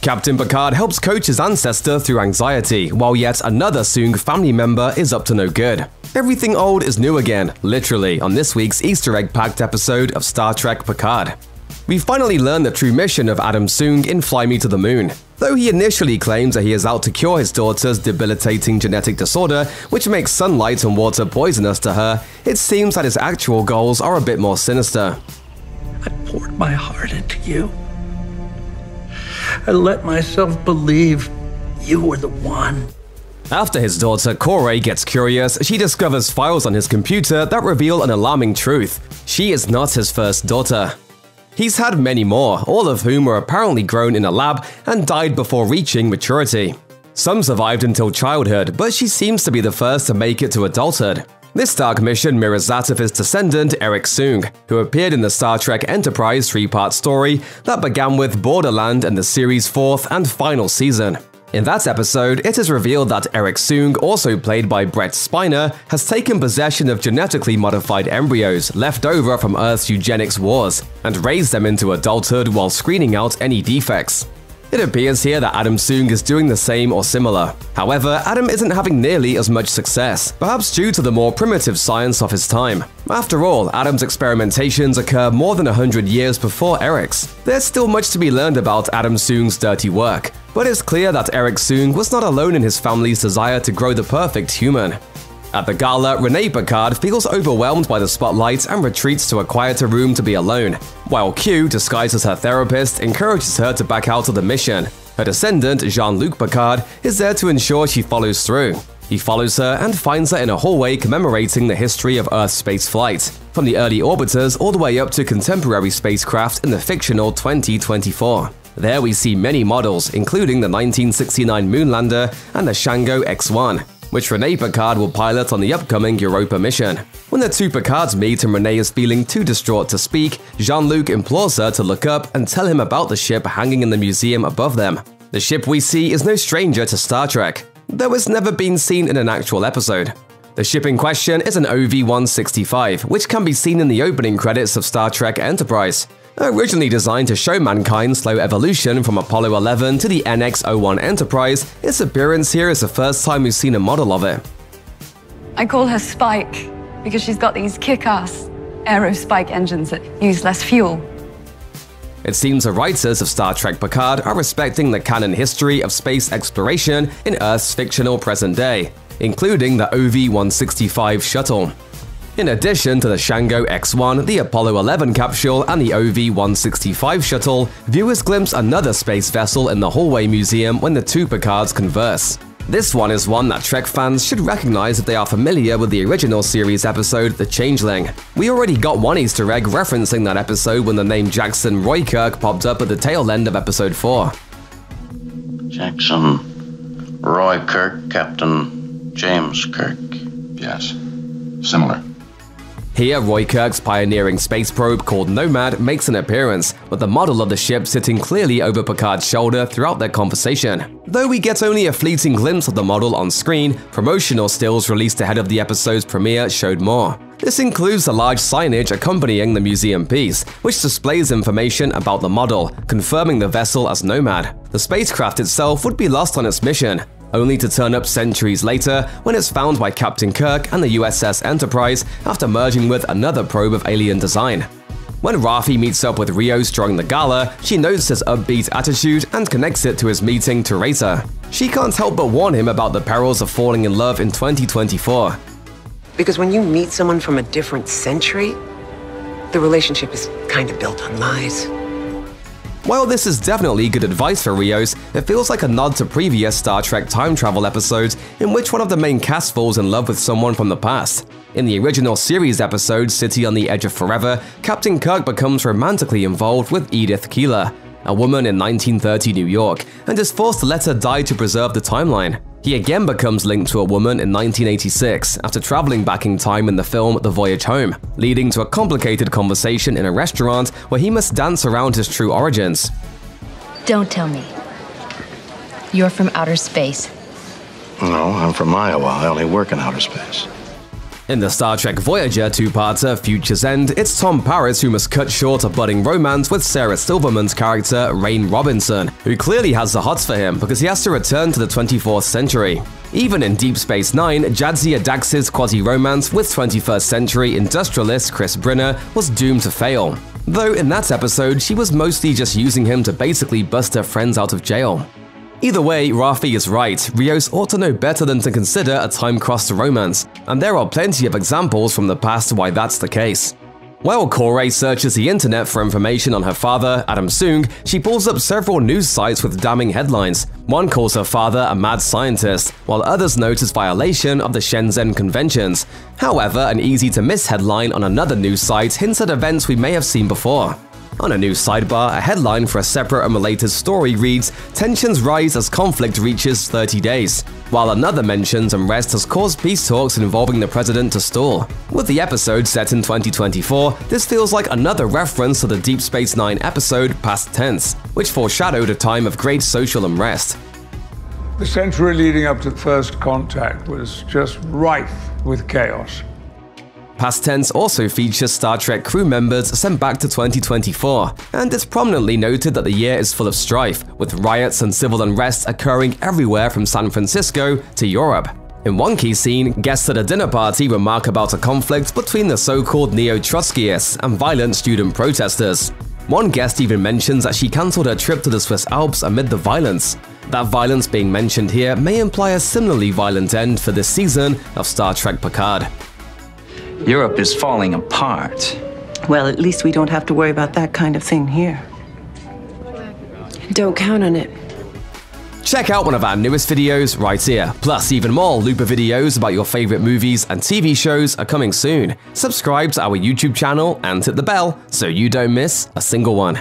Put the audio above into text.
Captain Picard helps coach his ancestor through anxiety, while yet another Soong family member is up to no good. Everything old is new again, literally, on this week's Easter egg-packed episode of Star Trek Picard. We finally learn the true mission of Adam Soong in Fly Me to the Moon. Though he initially claims that he is out to cure his daughter's debilitating genetic disorder, which makes sunlight and water poisonous to her, it seems that his actual goals are a bit more sinister. I poured my heart into you. I let myself believe you were the one. After his daughter Corey gets curious, she discovers files on his computer that reveal an alarming truth. She is not his first daughter. He's had many more, all of whom were apparently grown in a lab and died before reaching maturity. Some survived until childhood, but she seems to be the first to make it to adulthood. This dark mission mirrors that of his descendant Eric Soong, who appeared in the Star Trek Enterprise 3-part story that began with Borderland and the series' 4th and final season. In that episode, it is revealed that Eric Soong, also played by Brett Spiner, has taken possession of genetically modified embryos left over from Earth's eugenics wars and raised them into adulthood while screening out any defects. It appears here that Adam Soong is doing the same or similar. However, Adam isn't having nearly as much success, perhaps due to the more primitive science of his time. After all, Adam's experimentations occur more than 100 years before Eric's. There's still much to be learned about Adam Soong's dirty work, but it's clear that Eric Soong was not alone in his family's desire to grow the perfect human. At the gala, Renee Picard feels overwhelmed by the spotlight and retreats to a quieter room to be alone, while Q, disguised as her therapist, encourages her to back out of the mission. Her descendant, Jean-Luc Picard, is there to ensure she follows through. He follows her and finds her in a hallway commemorating the history of Earth's space flight, from the early orbiters all the way up to contemporary spacecraft in the fictional 2024. There we see many models, including the 1969 Moonlander and the Shango X-1, which Renee Picard will pilot on the upcoming Europa mission. When the two Picards meet and Renee is feeling too distraught to speak, Jean-Luc implores her to look up and tell him about the ship hanging in the museum above them. The ship we see is no stranger to Star Trek, though it's never been seen in an actual episode. The ship in question is an OV-165, which can be seen in the opening credits of Star Trek Enterprise. Originally designed to show mankind's slow evolution from Apollo 11 to the NX-01 Enterprise, its appearance here is the first time we've seen a model of it. I call her Spike because she's got these kick-ass aero-spike engines that use less fuel. It seems the writers of Star Trek Picard are respecting the canon history of space exploration in Earth's fictional present day, including the OV-165 Shuttle. In addition to the Shango X-1, the Apollo 11 capsule, and the OV-165 Shuttle, viewers glimpse another space vessel in the hallway museum when the two Picards converse. This one is one that Trek fans should recognize if they are familiar with the original series episode The Changeling. We already got one Easter egg referencing that episode when the name Jackson Roy Kirk popped up at the tail end of episode 4. Jackson Roy Kirk, Captain James Kirk. Yes, similar. Here, Roy Kirk's pioneering space probe called Nomad makes an appearance, with the model of the ship sitting clearly over Picard's shoulder throughout their conversation. Though we get only a fleeting glimpse of the model on screen, promotional stills released ahead of the episode's premiere showed more. This includes the large signage accompanying the museum piece, which displays information about the model, confirming the vessel as Nomad. The spacecraft itself would be lost on its mission, only to turn up centuries later when it's found by Captain Kirk and the USS Enterprise after merging with another probe of alien design. When Raffi meets up with Rios during the gala, she notes his upbeat attitude and connects it to his meeting Teresa. She can't help but warn him about the perils of falling in love in 2024. Because when you meet someone from a different century, the relationship is kind of built on lies. While this is definitely good advice for Rios, it feels like a nod to previous Star Trek time travel episodes in which one of the main cast falls in love with someone from the past. In the original series episode City on the Edge of Forever, Captain Kirk becomes romantically involved with Edith Keeler, a woman in 1930 New York, and is forced to let her die to preserve the timeline. He again becomes linked to a woman in 1986 after traveling back in time in the film The Voyage Home, leading to a complicated conversation in a restaurant where he must dance around his true origins. Don't tell me. You're from outer space. No, I'm from Iowa. I only work in outer space. In the Star Trek Voyager two-parter Future's End, it's Tom Paris who must cut short a budding romance with Sarah Silverman's character Rain Robinson, who clearly has the hots for him because he has to return to the 24th century. Even in Deep Space Nine, Jadzia Dax's quasi-romance with 21st century industrialist Chris Brinner was doomed to fail. Though in that episode, she was mostly just using him to basically bust her friends out of jail. Either way, Rafi is right, Rios ought to know better than to consider a time-crossed romance, and there are plenty of examples from the past why that's the case. While Corey searches the internet for information on her father, Adam Soong, she pulls up several news sites with damning headlines. One calls her father a mad scientist, while others note his violation of the Shenzhen Conventions. However, an easy-to-miss headline on another news site hints at events we may have seen before. On a news sidebar, a headline for a separate and related story reads, "Tensions rise as conflict reaches 30 days," while another mentions unrest has caused peace talks involving the president to stall. With the episode set in 2024, this feels like another reference to the Deep Space Nine episode Past Tense, which foreshadowed a time of great social unrest. The century leading up to first contact was just rife with chaos. Past Tense also features Star Trek crew members sent back to 2024, and it's prominently noted that the year is full of strife, with riots and civil unrest occurring everywhere from San Francisco to Europe. In one key scene, guests at a dinner party remark about a conflict between the so-called neo-Trotskyists and violent student protesters. One guest even mentions that she cancelled her trip to the Swiss Alps amid the violence. That violence being mentioned here may imply a similarly violent end for this season of Star Trek Picard. Europe is falling apart. Well, at least we don't have to worry about that kind of thing here. Don't count on it. Check out one of our newest videos right here. Plus, even more Looper videos about your favorite movies and TV shows are coming soon. Subscribe to our YouTube channel and hit the bell so you don't miss a single one.